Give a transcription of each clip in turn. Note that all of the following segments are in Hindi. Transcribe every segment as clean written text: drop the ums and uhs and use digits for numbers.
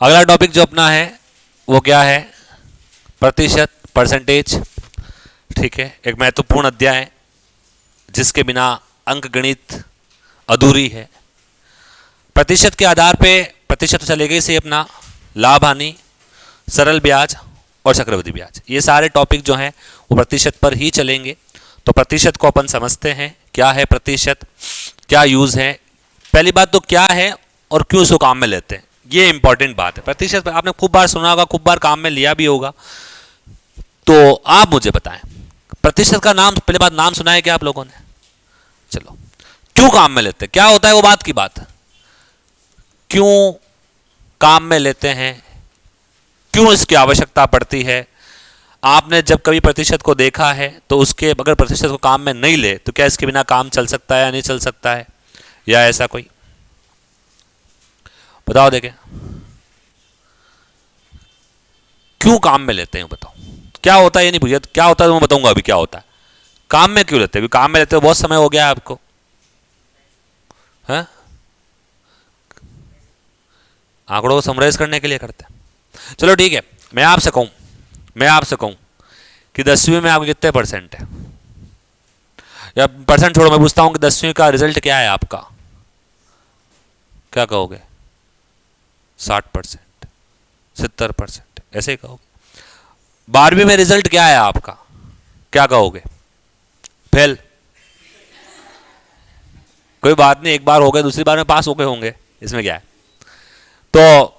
अगला टॉपिक जो अपना है वो क्या है? प्रतिशत, परसेंटेज। ठीक है, एक महत्वपूर्ण अध्याय है जिसके बिना अंक गणित अधूरी है। प्रतिशत के आधार पे प्रतिशत चलेगी से अपना लाभ हानि, सरल ब्याज और चक्रवृद्धि ब्याज, ये सारे टॉपिक जो हैं वो प्रतिशत पर ही चलेंगे। तो प्रतिशत को अपन समझते हैं, क्या है प्रतिशत, क्या यूज है। पहली बात तो क्या है और क्यों इसको काम में लेते हैं, ये इंपॉर्टेंट बात है। प्रतिशत आपने खूब बार सुना होगा, खूब बार काम में लिया भी होगा। तो आप मुझे बताएं, प्रतिशत का नाम, पहले बात नाम सुना है क्या आप लोगों ने? चलो, क्यों काम में लेते हैं, क्या होता है वो बात की बात, क्यों काम में लेते हैं, क्यों इसकी आवश्यकता पड़ती है। आपने जब कभी प्रतिशत को देखा है तो उसके अगर प्रतिशत को काम में नहीं ले तो क्या इसके बिना काम चल सकता है या नहीं चल सकता है, या ऐसा कोई बताओ देखें, क्यों काम में लेते हैं बताओ, क्या होता है ये नहीं भैया, क्या होता है मैं बताऊंगा अभी क्या होता है। काम में क्यों लेते हैं? काम में लेते हो बहुत समय हो गया है आपको, है? आंकड़ों को समराइज करने के लिए करते हैं। चलो ठीक है, मैं आपसे कहूं कि 10वीं में आपके कितने परसेंट है, या परसेंट छोड़ो, मैं पूछता हूं कि 10वीं का रिजल्ट क्या है आपका, क्या कहोगे? 60%, 70%, ऐसे ही कहोगे। 12वीं में रिजल्ट क्या है आपका, क्या कहोगे? फेल। कोई बात नहीं, एक बार हो गए, दूसरी बार में पास हो गए होंगे, इसमें क्या है। तो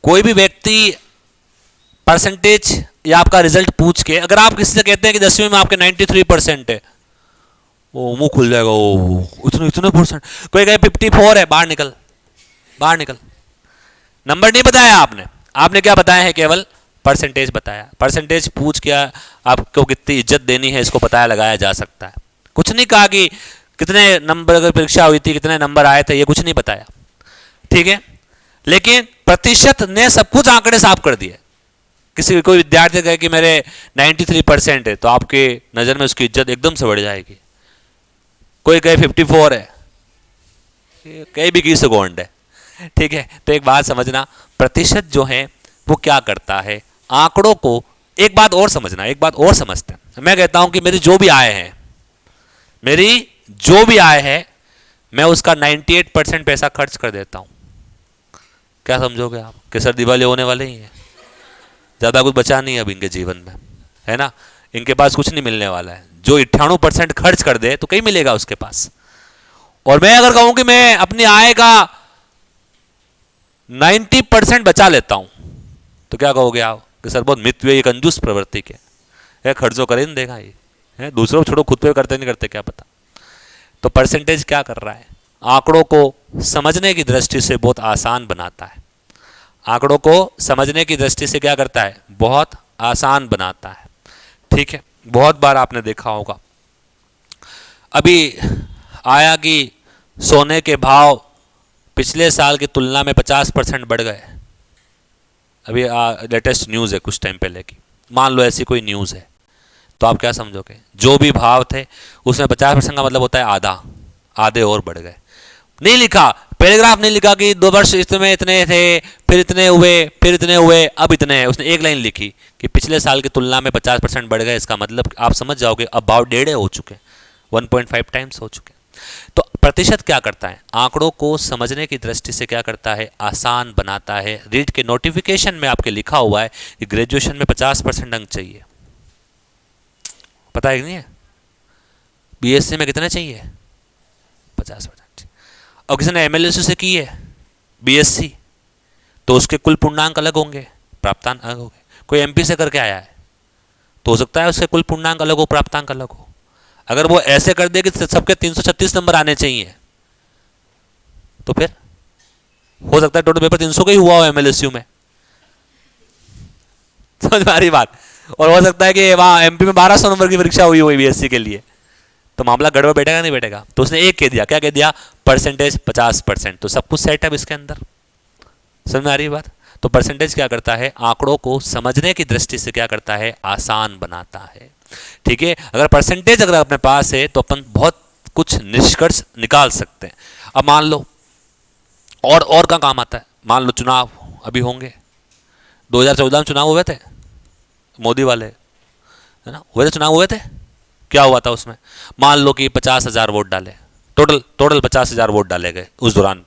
कोई भी व्यक्ति परसेंटेज या आपका रिजल्ट पूछ के, अगर आप किसी से कहते हैं कि 10वीं में आपके 93% है, वो मुंह खुल जाएगा, ओ इतने परसेंट। कोई कहे 54 है, बाहर निकल। नंबर नहीं बताया आपने, आपने क्या बताया है? केवल परसेंटेज बताया। परसेंटेज पूछ के आपको कितनी इज्जत देनी है इसको बताया लगाया जा सकता है। कुछ नहीं कहा कि कितने नंबर, अगर परीक्षा हुई थी कितने नंबर आए थे, ये कुछ नहीं बताया, ठीक है। लेकिन प्रतिशत ने सब कुछ आंकड़े साफ कर दिए। किसी कोई विद्यार्थी कहे कि मेरे 93% है तो आपके नजर में उसकी इज्जत एकदम से बढ़ जाएगी। कोई कहे 54 है, कहीं भी किसी गोंड है, ठीक है। तो एक बात समझना, प्रतिशत जो है वो क्या करता है, आंकड़ों को, एक बात और समझना, एक बात और समझते हैं। मैं कहता हूं कि मेरी जो भी आय है मैं उसका 98% पैसा खर्च कर देता हूं। क्या समझोगे आप कि सर दिवाली होने वाले ही है, ज्यादा कुछ बचा नहीं है अब इनके जीवन में, है ना, इनके पास कुछ नहीं मिलने वाला है। जो 98% खर्च कर दे तो कहीं मिलेगा उसके पास। और मैं अगर कहूं कि मैं अपनी आय का 90% बचा लेता हूं तो क्या कहोगे आप कि सर बहुत मित हुए, कंजूस प्रवृत्ति के, खर्चों करे नहीं देगा ये, है दूसरों को छोड़ो, खुद पे करते नहीं करते क्या पता। तो परसेंटेज क्या कर रहा है, आंकड़ों को समझने की दृष्टि से बहुत आसान बनाता है। आंकड़ों को समझने की दृष्टि से क्या करता है, बहुत आसान बनाता है, ठीक है। बहुत बार आपने देखा होगा, अभी आया कि सोने के भाव पिछले साल की तुलना में 50% बढ़ गए। अभी लेटेस्ट न्यूज़ है कुछ टाइम पहले की, मान लो ऐसी कोई न्यूज़ है, तो आप क्या समझोगे? जो भी भाव थे उसमें 50% का मतलब होता है आधे और बढ़ गए। नहीं लिखा, पैराग्राफ नहीं लिखा कि 2 वर्ष इसमें इतने थे, फिर इतने हुए, अब इतने हैं। उसने एक लाइन लिखी कि पिछले साल की तुलना में 50% बढ़ गए। इसका मतलब आप समझ जाओगे अब भाव 1.5 हो चुके, 1.5 टाइम्स हो चुके। तो प्रतिशत क्या करता है, आंकड़ों को समझने की दृष्टि से क्या करता है, आसान बनाता है। रीड के नोटिफिकेशन में आपके लिखा हुआ है कि ग्रेजुएशन में 50% अंक चाहिए, पता है कि नहीं है? बीएससी में कितने चाहिए? 50%। और किसी ने एमएलएसयू से की है बीएससी तो उसके कुल पूर्णांक अलग होंगे, प्राप्तांक अलग होंगे। कोई एमपी से करके आया है तो हो सकता है उसके कुल पूर्णांक अलग हो, प्राप्तांक अलग हो। अगर वो ऐसे कर दे कि सबके 336 नंबर आने चाहिए तो फिर हो सकता है टोटल पेपर 300 का ही हुआ हो एमएलएसयू में, समझ में आ रही बात। और हो सकता है कि वहां एमपी में 1200 नंबर की परीक्षा हुई बीएससी के लिए, तो मामला गड़बड़ बैठेगा नहीं बैठेगा। तो उसने एक कह दिया, क्या कह दिया, परसेंटेज 50%, तो सब कुछ सेट है इसके अंदर, समझ में आ रही बात। तो परसेंटेज क्या करता है, आंकड़ों को समझने की दृष्टि से क्या करता है, आसान बनाता है, ठीक है। अगर परसेंटेज अगर अपने पास है तो अपन बहुत कुछ निष्कर्ष निकाल सकते हैं। अब मान लो और का काम आता है, मान लो चुनाव अभी होंगे। 2014 में चुनाव हुए थे, मोदी वाले, है ना, हुए थे, चुनाव हुए थे। क्या हुआ था उसमें? मान लो कि 50,000 वोट डाले, टोटल 50,000 वोट डाले गए उस दौरान।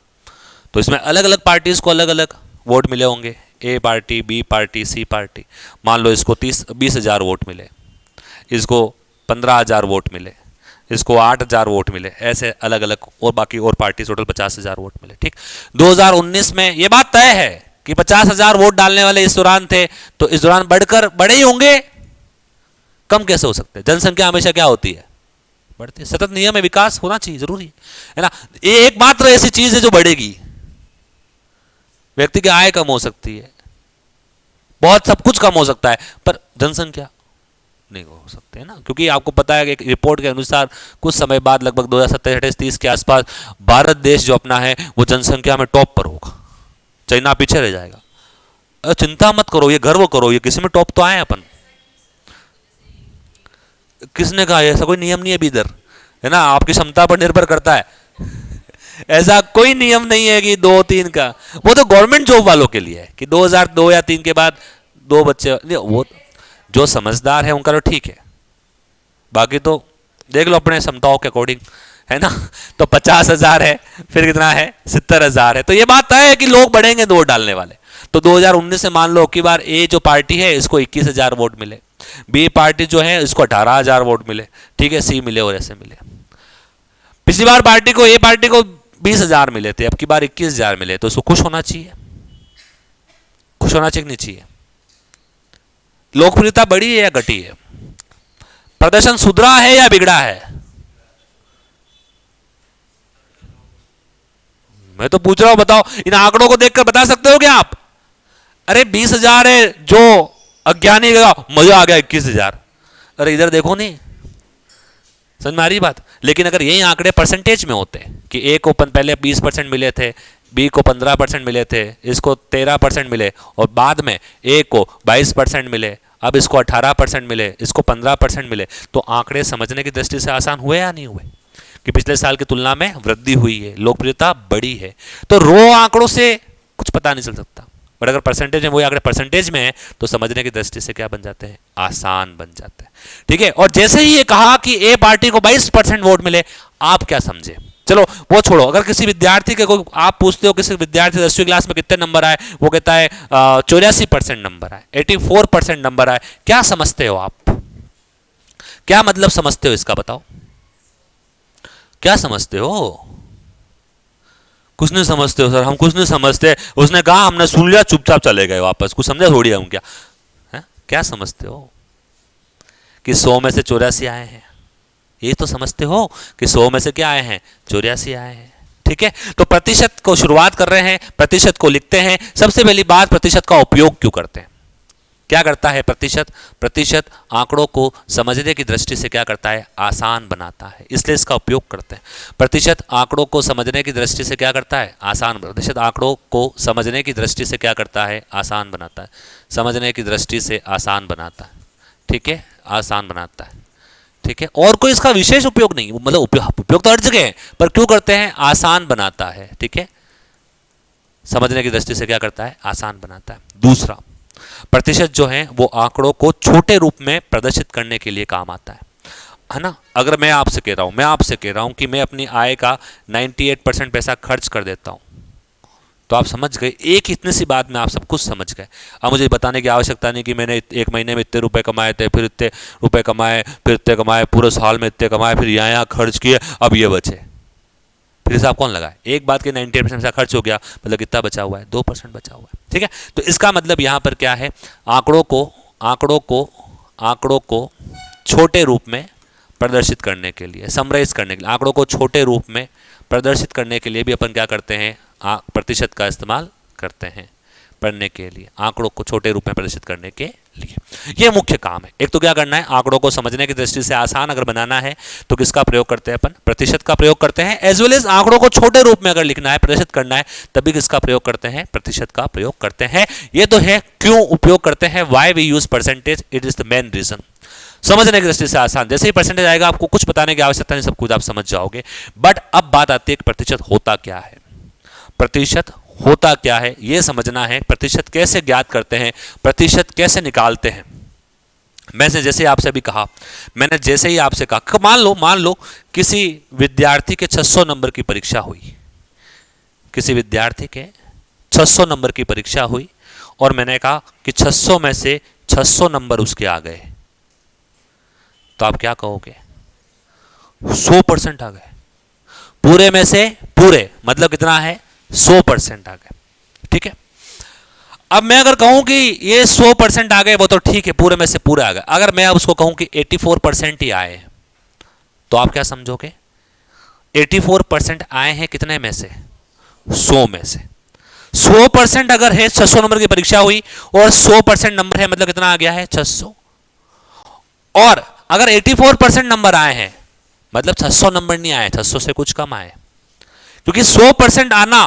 तो इसमें अलग अलग पार्टीज को अलग अलग वोट मिले होंगे, ए पार्टी, बी पार्टी, सी पार्टी। मान लो इसको 20,000 वोट मिले, इसको 15,000 वोट मिले, इसको 8,000 वोट मिले, ऐसे अलग अलग, और बाकी और पार्टी टोटल 50,000 वोट मिले। ठीक, 2019 में ये बात तय है कि 50,000 वोट डालने वाले इस दौरान थे, तो इस दौरान बढ़कर बड़े ही होंगे, कम कैसे हो सकते? जनसंख्या हमेशा क्या होती है? बढ़ती है। सतत नियम है, विकास होना चाहिए, जरूरी है ना। ये एक मात्र ऐसी चीज है जो बढ़ेगी। व्यक्ति की आय कम हो सकती है, बहुत सब कुछ कम हो सकता है, पर जनसंख्या नहीं हो सकते, है ना। क्योंकि आपको पता है कि एक रिपोर्ट के अनुसार कुछ समय बाद, लगभग 2027-28-30 के आसपास, भारत देश जो अपना है वो जनसंख्या में टॉप पर होगा, चाइना पीछे रह जाएगा। चिंता मत करो, ये गर्व करो, ये किसी में टॉप तो आए अपन। किसने कहा? ऐसा कोई नियम नहीं है इधर, है ना, आपकी क्षमता पर निर्भर करता है। ऐसा कोई नियम नहीं है कि 2-3 का, वो तो गवर्नमेंट जॉब वालों के लिए है कि 2002 या 3 के बाद 2 बच्चे, वो जो समझदार है उनका तो ठीक है, बाकी तो देख लो अपने क्षमताओं के अकॉर्डिंग, है ना। तो 50,000 है, फिर कितना है? 70,000 है। तो ये बात तय है कि लोग बढ़ेंगे वोट डालने वाले। तो 2019 से मान लो कि बार ए जो पार्टी है इसको 21,000 वोट मिले, बी पार्टी जो है इसको 18,000 वोट मिले, ठीक है, सी मिले और ऐसे मिले। पिछली बार पार्टी को, ए पार्टी को 20,000 मिले थे, अब की बार 21,000 मिले, तो उसको खुश होना चाहिए, खुश होना चाहिए नहीं चाहिए? लोकप्रियता बढ़ी है या घटी है? प्रदर्शन सुधरा है या बिगड़ा है? मैं तो पूछ रहा हूं, बताओ। इन आंकड़ों को देखकर बता सकते हो क्या आप? अरे 20,000 है, जो अज्ञानी का मजा आ गया 21,000। अरे इधर देखो, नहीं समझ में आ रही बात? लेकिन अगर यही आंकड़े परसेंटेज में होते कि ए को पहले 20% मिले थे, बी को 15% मिले थे, इसको 13% मिले, और बाद में ए को 22% मिले, अब इसको 18% मिले, इसको 15% मिले, तो आंकड़े समझने की दृष्टि से आसान हुए या नहीं हुए कि पिछले साल की तुलना में वृद्धि हुई है, लोकप्रियता बढ़ी है? तो रो आंकड़ों से कुछ पता नहीं चल सकता, बट अगर परसेंटेज में, वही आंकड़े परसेंटेज में है, तो समझने की दृष्टि से क्या बन जाते हैं? आसान बन जाते हैं। ठीक है, और जैसे ही ये कहा कि ए पार्टी को 22% वोट मिले, आप क्या समझे? चलो वो छोड़ो, अगर किसी विद्यार्थी के कोई, आप पूछते हो किसी विद्यार्थी 10वीं क्लास में कितने नंबर आए, वो कहता है 84% नंबर आए, 84% नंबर आए, क्या समझते हो आप? क्या मतलब समझते हो इसका, बताओ क्या समझते हो? कुछ नहीं समझते हो सर, हम कुछ नहीं समझते, उसने कहा, हमने सुन लिया, चुपचाप चले गए वापस, कुछ समझे थोड़ी हम क्या है? क्या समझते हो कि 100 में से 84 आए हैं? ये तो समझते हो कि 100 में से क्या आए हैं? 84 आए हैं। ठीक है, तो प्रतिशत को शुरुआत कर रहे हैं, प्रतिशत को लिखते हैं। सबसे पहली बात, प्रतिशत का उपयोग क्यों करते हैं? क्या करता है प्रतिशत? प्रतिशत आंकड़ों को समझने की दृष्टि से क्या करता है? आसान बनाता है, इसलिए इसका उपयोग करते हैं। प्रतिशत आंकड़ों को समझने की दृष्टि से क्या करता है? आसान। प्रतिशत आंकड़ों को समझने की दृष्टि से क्या करता है? आसान बनाता है, समझने की दृष्टि से आसान बनाता है। ठीक है, आसान बनाता है। ठीक है, और कोई इसका विशेष उपयोग नहीं, मतलब उपयोग तो हर जगह है, पर क्यों करते हैं? आसान बनाता है। ठीक है, समझने की दृष्टि से क्या करता है? आसान बनाता है। दूसरा, प्रतिशत जो है वो आंकड़ों को छोटे रूप में प्रदर्शित करने के लिए काम आता है ना। अगर मैं आपसे कह रहा हूं कि मैं अपनी आय का 98% पैसा खर्च कर देता हूं, तो आप समझ गए, एक इतनी सी बात में आप सब कुछ समझ गए। अब मुझे बताने की आवश्यकता नहीं कि मैंने एक महीने में इतने रुपए कमाए थे, फिर इतने रुपए कमाए, फिर इतने कमाए, पूरे साल में इतने कमाए, फिर यहाँ खर्च किए, अब ये बचे। फिर हिसाब कौन लगाए? एक बात के 98% पैसा खर्च हो गया, मतलब कितना बचा हुआ है? 2% बचा हुआ है। ठीक है, तो इसका मतलब यहाँ पर क्या है? आंकड़ों को छोटे रूप में प्रदर्शित करने के लिए, समराइज करने के लिए, आंकड़ों को छोटे रूप में प्रदर्शित करने के लिए भी अपन क्या करते हैं? प्रतिशत का इस्तेमाल करते हैं पढ़ने के लिए, आंकड़ों को छोटे रूप में प्रदर्शित करने के लिए। यह मुख्य काम है। एक तो क्या करना है? आंकड़ों को समझने की दृष्टि से आसान अगर बनाना है तो किसका प्रयोग करते हैं अपन? प्रतिशत का प्रयोग करते हैं। एज वेल एज आंकड़ों को छोटे रूप में अगर लिखना है, प्रदर्शित करना है, तभी किसका प्रयोग करते हैं? प्रतिशत का प्रयोग करते हैं। ये तो है क्यों उपयोग करते हैं, why we use percentage, it is the main reason. समझने की दृष्टि से आसान, जैसे ही परसेंटेज आएगा आपको कुछ बताने की आवश्यकता नहीं, सब कुछ आप समझ जाओगे। बट अब बात आती है कि प्रतिशत होता क्या है। प्रतिशत होता क्या है ये समझना है, प्रतिशत कैसे ज्ञात करते हैं, प्रतिशत कैसे निकालते हैं। मैंने जैसे आपसे अभी कहा, मैंने जैसे ही आपसे कहा, मान लो किसी विद्यार्थी के 600 नंबर की परीक्षा हुई, किसी विद्यार्थी के 600 नंबर की परीक्षा हुई और मैंने कहा कि 600 में से 600 नंबर उसके आ गए, तो आप क्या कहोगे? 100% आ गए। पूरे में से पूरे मतलब कितना है? 100% आ गए। ठीक है, अब मैं अगर कहूं कि ये 100% आ गए वो तो ठीक है, पूरे में से पूरे आ गए। अगर मैं अब उसको कहूं कि 84% ही आए, तो आप क्या समझोगे? 84% आए हैं कितने में से? 100 में से। 100% अगर है, 600 नंबर की परीक्षा हुई और 100% नंबर है, मतलब कितना आ गया है? 600। और अगर 84% नंबर आए हैं मतलब 600 नंबर नहीं आए, 600 से कुछ कम आए, क्योंकि 100% आना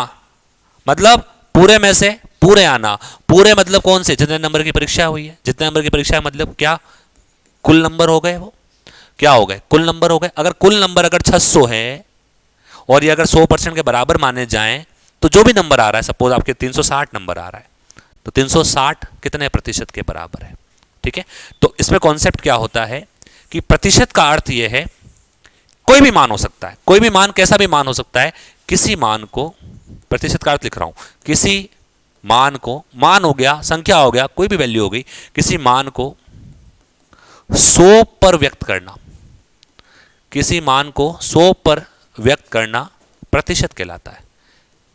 मतलब पूरे में से पूरे आना। पूरे मतलब कौन से? जितने नंबर की परीक्षा हुई है, जितने नंबर की परीक्षा है मतलब क्या? कुल नंबर हो गए। वो क्या हो गए? कुल नंबर हो गए। अगर कुल नंबर अगर 600 है और ये अगर 100% के बराबर माने जाएं, तो जो भी नंबर आ रहा है, सपोज आपके 360 नंबर आ रहा है, तो 360 कितने प्रतिशत के बराबर है? ठीक है, तो इसमें कॉन्सेप्ट क्या होता है कि प्रतिशत का अर्थ यह है, कोई भी मान हो सकता है, कोई भी मान, कैसा भी मान हो सकता है, किसी मान को, प्रतिशत का अर्थ लिख रहा हूं, किसी मान को, मान हो गया, संख्या हो गया, कोई भी वैल्यू हो गई, किसी मान को 100 पर व्यक्त करना, किसी मान को 100 पर व्यक्त करना प्रतिशत कहलाता है।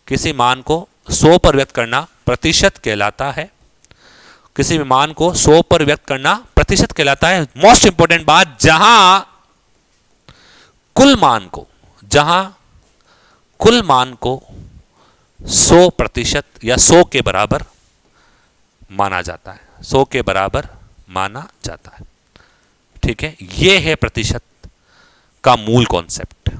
किसी मान को 100 पर व्यक्त करना प्रतिशत कहलाता है। किसी भी मान को 100 पर व्यक्त करना प्रतिशत कहलाता है। मोस्ट इंपॉर्टेंट बात, जहां कुल मान को 100% या 100 के बराबर माना जाता है, 100 के बराबर माना जाता है। ठीक है, यह है प्रतिशत का मूल कॉन्सेप्ट।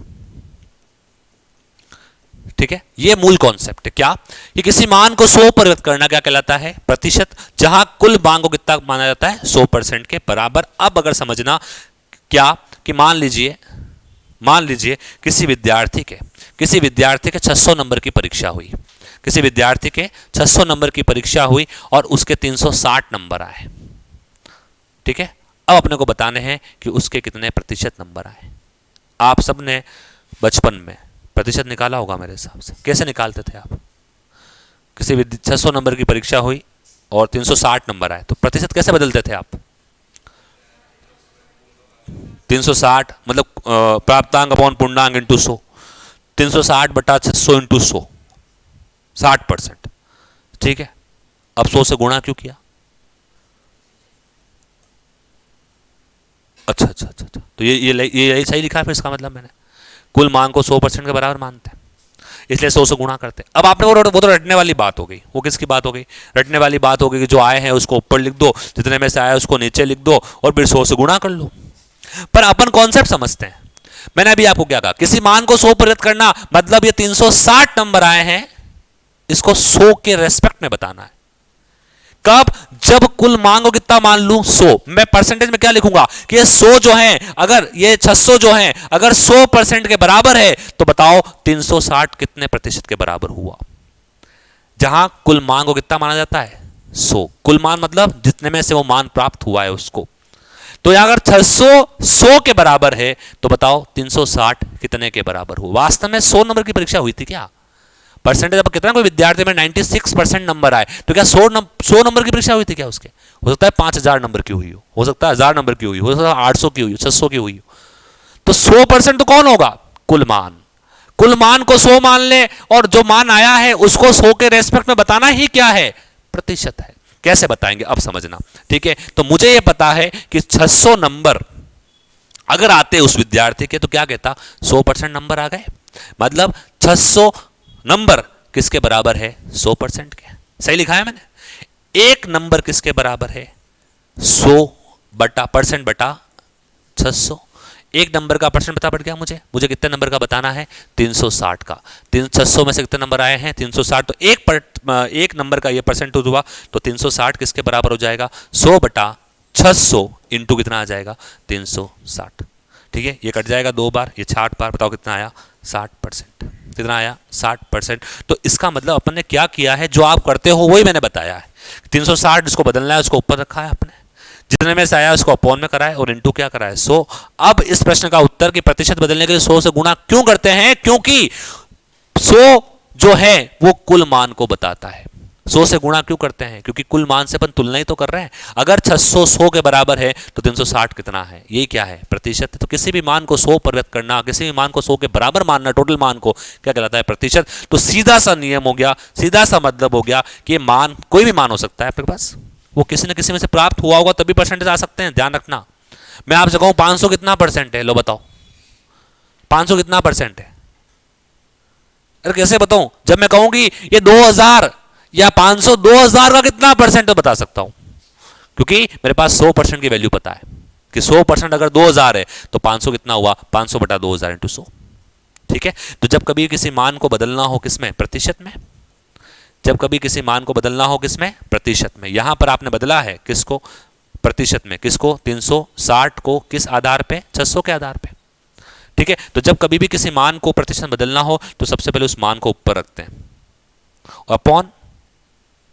ठीक है, यह मूल कॉन्सेप्ट है। क्या? कि किसी मान को 100 पर व्यक्त करना क्या कहलाता है? प्रतिशत। जहां कुल मान को कितना माना जाता है? 100% के बराबर। अब अगर समझना क्या कि मान लीजिए किसी विद्यार्थी के 600 नंबर की परीक्षा हुई, किसी विद्यार्थी के 600 नंबर की परीक्षा हुई और उसके 360 नंबर आए। ठीक है, अब अपने को बताने हैं कि उसके कितने प्रतिशत नंबर आए। आप सबने बचपन में प्रतिशत निकाला होगा मेरे हिसाब से। कैसे निकालते थे आप? किसी 600 नंबर की परीक्षा हुई और 360 नंबर आए, तो प्रतिशत कैसे बदलते थे आप? 360 मतलब प्राप्तांक अपॉन पूर्णांक इंटू 100, 360 बटा 600 इंटू 100, 60%। ठीक है, अब 100 से गुणा क्यों किया? अच्छा, तो ये सही लिखा है फिर। इसका मतलब मैंने कुल मान को 100% के बराबर मानते हैं, इसलिए 100 से गुणा करते हैं। अब आपने वो तो रटने वाली बात हो गई। वो किसकी बात हो गई? रटने वाली बात हो गई कि जो आए हैं उसको ऊपर लिख दो, जितने में से आया उसको नीचे लिख दो और फिर 100 से गुणा कर लो। पर अपन कॉन्सेप्ट समझते हैं। मैंने अभी आपको क्या कहा? किसी मान को 100 पर व्यक्त करना मतलब ये 360 नंबर आए हैं, इसको 100 के रेस्पेक्ट में बताना है। कब? जब कुल मान को कितना मान लूं? 100। मैं परसेंटेज में क्या लिखूंगा कि ये 100 जो है, अगर ये 600 जो है अगर 100% के बराबर है, तो बताओ 360 कितने प्रतिशत के बराबर हुआ? जहां कुल मान को कितना माना जाता है? 100। कुल मान मतलब जितने में से वो मान प्राप्त हुआ है उसको। तो अगर 600 100 के बराबर है, तो बताओ 360 कितने के बराबर हुआ? वास्तव में 100 नंबर की परीक्षा हुई थी क्या? परसेंटेज अब कितना, कोई विद्यार्थी में 96% नंबर आए, तो क्या 100 नंबर की परीक्षा हुई थी क्या उसके? हो सकता है 5000 नंबर की हुई हो सकता है 1000 नंबर की हुई हो सकता है 800 की हुई हो, 600 की हुई हो। तो 100% तो कौन होगा? कुल मान। कुल मान को 100 मान ले और जो मान आया है उसको 100 के रेस्पेक्ट में बताना ही क्या है? प्रतिशत है। कैसे बताएंगे अब समझना। ठीक है, तो मुझे यह पता है कि 600 नंबर अगर आते उस विद्यार्थी के, तो क्या कहता? 100% नंबर आ गए। मतलब 600 नंबर किसके बराबर है? 100% के। सही लिखा है मैंने। एक नंबर किसके बराबर है? 100 बटा परसेंट बटा 600। एक नंबर का परसेंट बता पड़ गया मुझे कितने नंबर का बताना है? 360 का। 600 में से कितने नंबर आए हैं? 360। तो एक नंबर का ये परसेंट हुआ, तो 360 किसके बराबर हो जाएगा? 100 बटा 600 इंटू कितना आ जाएगा? 360। ठीक है, ये कट जाएगा 2 बार, ये 60 बार, बताओ कितना आया? 60%। कितना आया 60%। तो इसका मतलब अपन ने क्या किया है, जो आप करते हो वही मैंने बताया है। 360 जिसको बदलना है उसको ऊपर रखा है आपने, जितने में से आया उसको अपॉन में कराए और इनटू क्या कराए 100। अब इस प्रश्न का उत्तर कि प्रतिशत बदलने के लिए 100 से गुणा क्यों करते हैं, क्योंकि 100 जो है वो कुल मान को बताता है। 100 से गुणा क्यों करते हैं, क्योंकि कुल मान से अपन तुलना ही तो कर रहे हैं। अगर 600 100 के बराबर है तो 360 कितना है, ये क्या है, प्रतिशत। तो किसी भी मान को 100 पर व्यक्त करना, किसी भी मान को 100 के बराबर मानना, टोटल मान को क्या कहलाता है, प्रतिशत। तो सीधा सा नियम हो गया, सीधा सा मतलब हो गया कि ये मान कोई भी मान हो सकता है आपके पास, वो किसी न किसी में से प्राप्त हुआ होगा तभी परसेंटेज आ सकते हैं, ध्यान रखना। मैं आपसे कहूं 500 कितना परसेंट है, लो बताओ 500 कितना परसेंट है। अरे कैसे बताऊं, जब मैं कहूंगी ये 2000 या 500, 2000 का कितना परसेंट तो बता सकता हूं, क्योंकि मेरे पास 100% की वैल्यू पता है कि 100% अगर 2000 है तो 500 कितना हुआ, 500 बटा 2000 इंटू 100। ठीक है, तो जब कभी किसी मान को बदलना हो किसमें, प्रतिशत में, जब कभी किसी मान को बदलना हो किसमें, प्रतिशत में। यहां पर आपने बदला है किसको, प्रतिशत में, किसको 360 को, किस आधार पे, 600 के आधार पे। ठीक है, तो जब कभी भी किसी मान को प्रतिशत बदलना हो तो सबसे पहले उस मान को ऊपर रखते हैं, अपॉन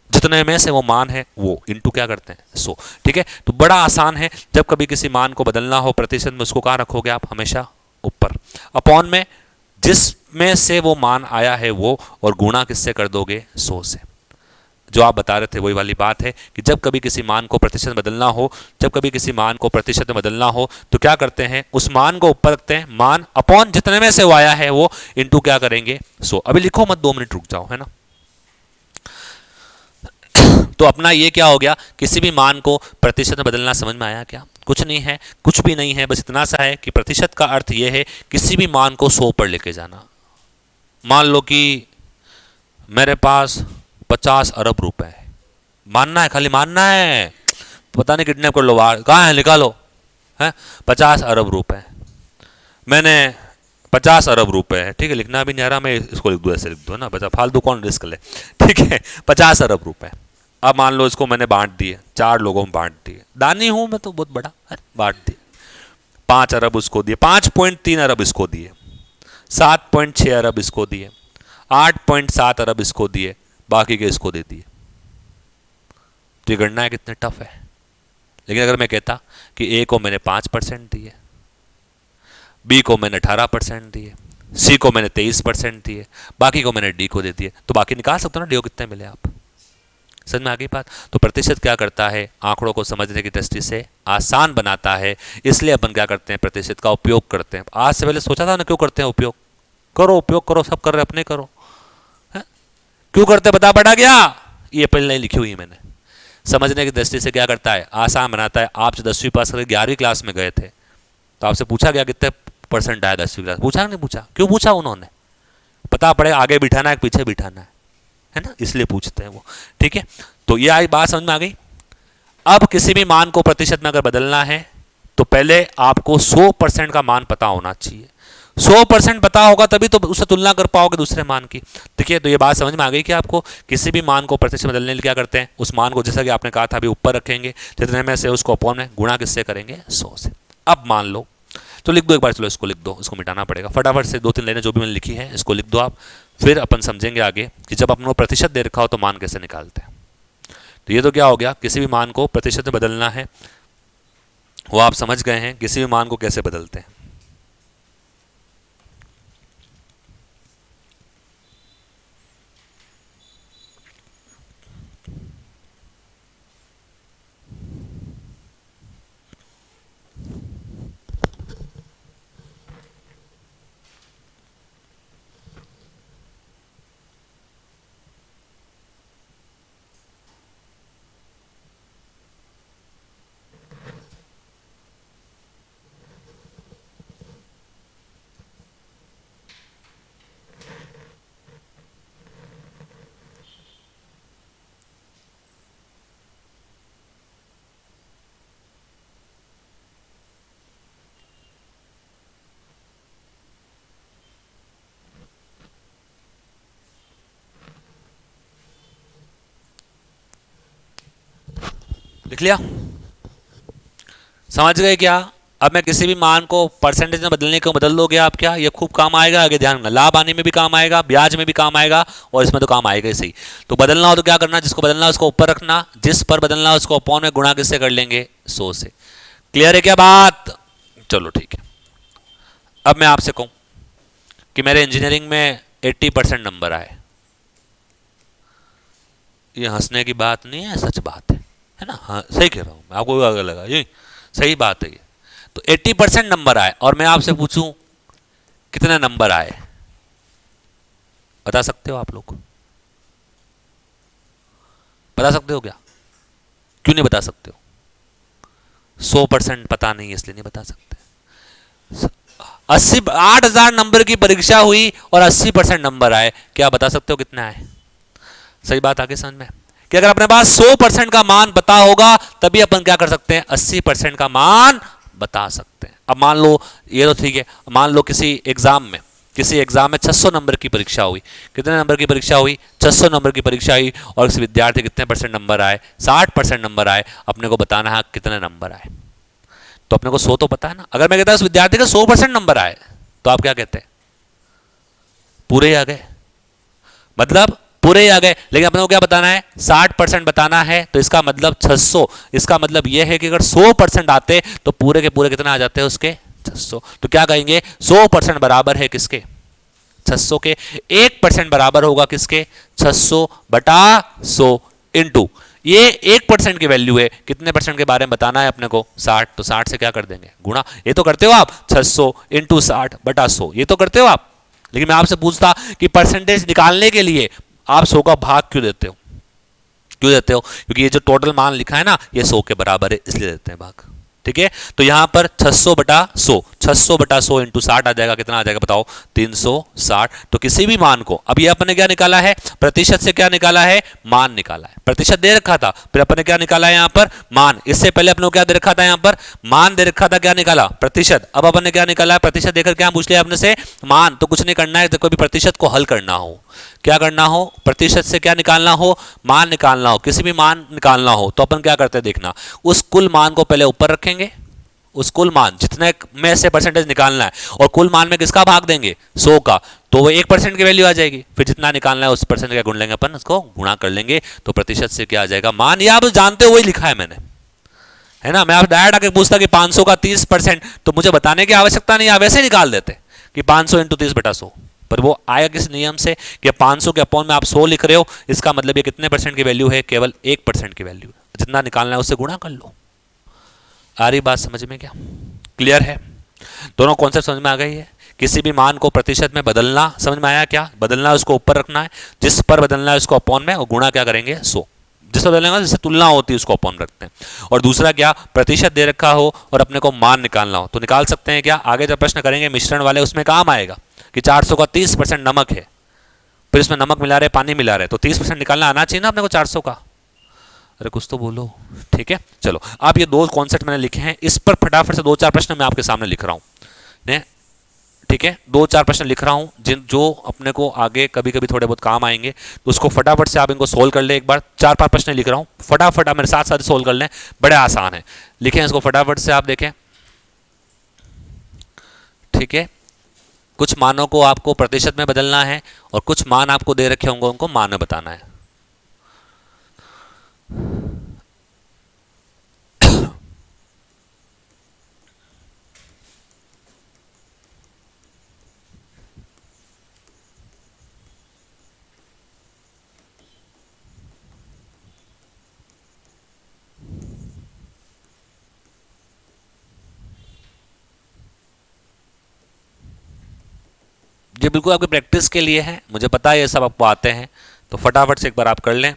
जितने में से वो मान है वो इनटू क्या करते हैं 100। ठीक है, तो बड़ा आसान है, जब कभी किसी मान को बदलना हो प्रतिशत में उसको कहां रखोगे आप, हमेशा ऊपर, अपॉन में जिसमें से वो मान आया है वो, और गुणा किससे कर दोगे 100 से। जो आप बता रहे थे वही वाली बात है कि जब कभी किसी मान को प्रतिशत में बदलना हो, जब कभी किसी मान को प्रतिशत में बदलना हो तो क्या करते हैं, उस मान को ऊपर रखते हैं, मान अपॉन जितने में से वो आया है वो इनटू क्या करेंगे 100। अभी लिखो मत, 2 मिनट रुक जाओ, है ना। तो अपना ये क्या हो गया, किसी भी मान को प्रतिशत में बदलना समझ में आया क्या, कुछ नहीं है, कुछ भी नहीं है, बस इतना सा है कि प्रतिशत का अर्थ यह है किसी भी मान को 100 पर लेके जाना। मान लो कि मेरे पास 50 अरब रुपए है, मानना है, खाली मानना है, पता नहीं किडनैप कर लो, बाहर कहाँ है निकालो, है 50 अरब रुपए मैंने, 50 अरब रुपए है, ठीक है, लिखना भी नहीं आ रहा, मैं इसको लिख दूँ, ऐसे लिख दूँ ना, बचा फालतू कौन रिस्क ले। ठीक है, 50 अरब रुपए। अब मान लो इसको मैंने बांट दिए, 4 लोगों में बांट दिए, दानी हूं मैं तो बहुत बड़ा, बांट दिए, 5 अरब उसको दिए, 5.3 अरब इसको दिए, 7.6 अरब इसको दिए, 8.7 अरब इसको दिए, बाकी के इसको दे दिए। तो ये गणना है कितने टफ है। लेकिन अगर मैं कहता कि ए को मैंने 5% दिए, बी को मैंने 18% दिए, सी को मैंने 23% दिए, बाकी को मैंने डी को दे दिए, तो बाकी निकाल सकते हो ना डी को कितने मिले आप। समझ में आ गई बात। तो प्रतिशत क्या करता है, आंकड़ों को समझने की दृष्टि से आसान बनाता है, इसलिए अपन क्या करते हैं, प्रतिशत का उपयोग करते हैं। आज से पहले सोचा था ना क्यों करते हैं उपयोग, करो उपयोग करो, सब कर रहे अपने करो, है? क्यों करते बता पड़ा गया, ये पहले नहीं लिखी हुई है मैंने। समझने की दृष्टि से क्या करता है, आसान बनाता है। आप 10वीं पास करके 11वीं क्लास में गए थे तो आपसे पूछा गया कितने परसेंट आया 10वीं क्लास, पूछा नहीं पूछा, क्यों पूछा उन्होंने, पता पड़े आगे बिठाना है पीछे बिठाना है ना, इसलिए पूछते हैं वो। ठीक है, तो ये आई बात समझ में आ गई। अब किसी भी मान को प्रतिशत में अगर बदलना है तो पहले आपको 100% का मान पता होना चाहिए। 100% पता होगा तभी तो उससे तुलना कर पाओगे दूसरे मान की। देखिए, तो ये बात समझ में आ गई कि आपको किसी भी मान को प्रतिशत में बदलने के लिए क्या करते हैं, उस मान को जैसा कि आपने कहा था अभी ऊपर रखेंगे, जितने में से उसको अपॉन में गुणा किससे करेंगे 100 से। अब मान लो, तो लिख दो एक बार, चलो इसको लिख दो, इसको मिटाना पड़ेगा फटाफट से, 2-3 लाइनें जो भी मैंने लिखी है इसको लिख दो आप, फिर अपन समझेंगे आगे कि जब अपन को प्रतिशत दे रखा हो तो मान कैसे निकालते हैं। तो ये तो क्या हो गया, किसी भी मान को प्रतिशत में बदलना है, वो आप समझ गए हैं, किसी भी मान को कैसे बदलते हैं। लिख लिया, समझ गए क्या। अब मैं किसी भी मान को परसेंटेज में बदलने को बदल दोगे आप, क्या ये खूब काम आएगा, आगे ध्यान रखना, लाभ आने में भी काम आएगा, ब्याज में भी काम आएगा, और इसमें तो काम आएगा ही सही। तो बदलना हो तो क्या करना, जिसको बदलना है उसको ऊपर रखना, जिस पर बदलना है उसको अपॉन में गुणा किससे कर लेंगे, 100 से। क्लियर है क्या बात? चलो ठीक है। अब मैं आपसे कहूं कि मेरे इंजीनियरिंग में 80% नंबर आए, ये हंसने की बात नहीं है, सच बात है ना? हाँ सही कह रहा हूं मैं, आपको आगे लगा ये सही बात है ये। तो 80% नंबर आए और मैं आपसे पूछूं कितने नंबर आए, बता सकते हो आप लोग? बता सकते हो क्या? क्यों नहीं बता सकते हो? 100% पता नहीं है इसलिए नहीं बता सकते। 8,000 नंबर की परीक्षा हुई और 80% नंबर आए, क्या बता सकते हो कितने आए? सही बात आगे समझ में कि अगर अपने पास 100% का मान पता होगा तभी अपन क्या कर सकते हैं, 80% का मान बता सकते हैं। अब मान लो ये तो ठीक है, मान लो किसी एग्जाम में 600 नंबर की परीक्षा हुई, कितने नंबर की परीक्षा हुई, 600 नंबर की परीक्षा हुई, और किसी विद्यार्थी कितने परसेंट नंबर आए, 60% नंबर आए, अपने को बताना है कितने नंबर आए। तो अपने को 100 तो पता है ना। अगर मैं कहता उस विद्यार्थी का 100% नंबर आए तो आप क्या कहते हैं, पूरे ही आ गए, मतलब पूरे ही आ गए। लेकिन अपने को क्या बताना है, 60% बताना है, तो इसका मतलब 600, इसका मतलब यह है कि अगर 100% आते तो पूरे के पूरे कितना आ जाते हैं उसके, 600। तो क्या कहेंगे, 100% बराबर है किसके, 600 के। 1% बराबर होगा किसके, 600 बटा 100 इंटू ये 1% की वैल्यू है, कितने परसेंट के बारे में बताना है अपने को, 60। तो 60 से क्या कर देंगे, गुणा। ये तो करते हो आप, 600 इंटू 60 बटा 100, ये तो करते हो आप। लेकिन मैं आपसे पूछता कि परसेंटेज निकालने के लिए आप 100 का भाग क्यों देते हो, क्यों देते हो? क्योंकि ये जो टोटल मान लिखा है ना ये 100 के बराबर है, इसलिए देते हैं भाग। ठीक है, तो यहां पर 600 बटा 100, 600 बटा 100 इंटू 60 आ जाएगा, कितना आ जाएगा बताओ, 360। तो किसी भी मान को, अब ये अपन ने क्या निकाला है, प्रतिशत से क्या निकाला है, मान निकाला है। प्रतिशत दे रखा था, फिर अपन ने क्या निकाला है यहां पर, मान। इससे पहले अपन को क्या दे रखा था, यहां पर मान दे रखा था, क्या निकाला, प्रतिशत। अब अपन ने क्या निकाला है, प्रतिशत देकर क्या पूछ लिया अपने से, मान। तो कुछ नहीं करना है, तो कभी प्रतिशत को हल करना हो, क्या करना हो, प्रतिशत से क्या निकालना हो, मान निकालना हो, किसी भी मान निकालना हो, तो अपन क्या करते हैं देखना, उस कुल मान को पहले ऊपर रखेंगे, उस कुल मान जितने में से परसेंटेज निकालना है, और कुल मान में किसका भाग देंगे, 100 का, तो वो 1% की वैल्यू आ जाएगी। फिर जितना निकालना है उस परसेंट का गुण लेंगे अपन, उसको गुणा कर लेंगे, तो प्रतिशत से क्या आ जाएगा, मान। ये आप जानते हो, वही लिखा है मैंने, है ना। मैं आप डायरेक्ट आके पूछता कि 500 का 30%, तो मुझे बताने की आवश्यकता नहीं, आप वैसे निकाल देते कि 500 इंटू 30 बटा 100। पर वो आया किस नियम से कि 500 के अपॉन में आप 100 लिख रहे हो, इसका मतलब ये कितने परसेंट की वैल्यू है, केवल 1% की वैल्यू है, जितना निकालना है उससे गुणा कर लो। आ रही बात समझ में क्या, क्लियर है? दोनों कॉन्सेप्ट समझ में आ गई है। किसी भी मान को प्रतिशत में बदलना समझ में आया, क्या बदलना है उसको ऊपर रखना है, जिस पर बदलना है उसको अपॉन में, और गुणा क्या करेंगे, 100। जिससे बदलेंगे जिससे तुलना होती है उसको अपॉन रखते हैं। और दूसरा क्या, प्रतिशत दे रखा हो और अपने को मान निकालना हो तो निकाल सकते हैं क्या, आगे जब प्रश्न करेंगे मिश्रण वाले उसमें काम आएगा कि 400 का 30% नमक है, फिर इसमें नमक मिला रहे, पानी मिला रहे, तो 30% निकालना आना चाहिए ना अपने को 400 का। अरे कुछ तो बोलो, ठीक है। चलो आप ये दो कॉन्सेप्ट मैंने लिखे हैं, इस पर फटाफट से 2-4 प्रश्न मैं आपके सामने लिख रहा हूं, ठीक है। 2-4 प्रश्न लिख रहा हूं जिन जो अपने को आगे कभी कभी थोड़े बहुत काम आएंगे, तो उसको फटाफट से आप इनको सोल्व कर ले। एक बार 4-5 प्रश्न लिख रहा हूं, फटाफट आप मेरे साथ साथ सोल्व कर लें, बड़े आसान है, लिखें इसको फटाफट से आप देखें, ठीक है। कुछ मानों को आपको प्रतिशत में बदलना है और कुछ मान आपको दे रखे होंगे उनको मान में बताना है। ये बिल्कुल आपकी प्रैक्टिस के लिए है, मुझे पता है ये सब आपको आते हैं, तो फटाफट से एक बार आप कर लें।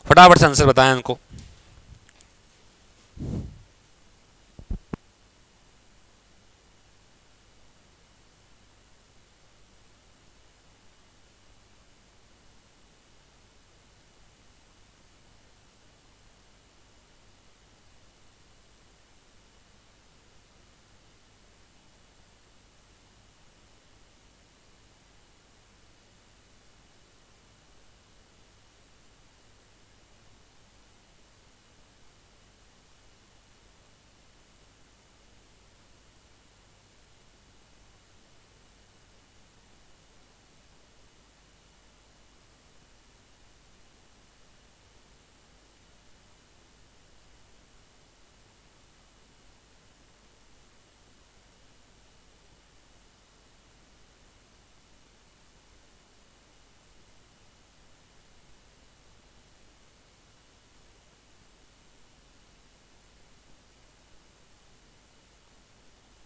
फटाफट से आंसर बताएं इनको।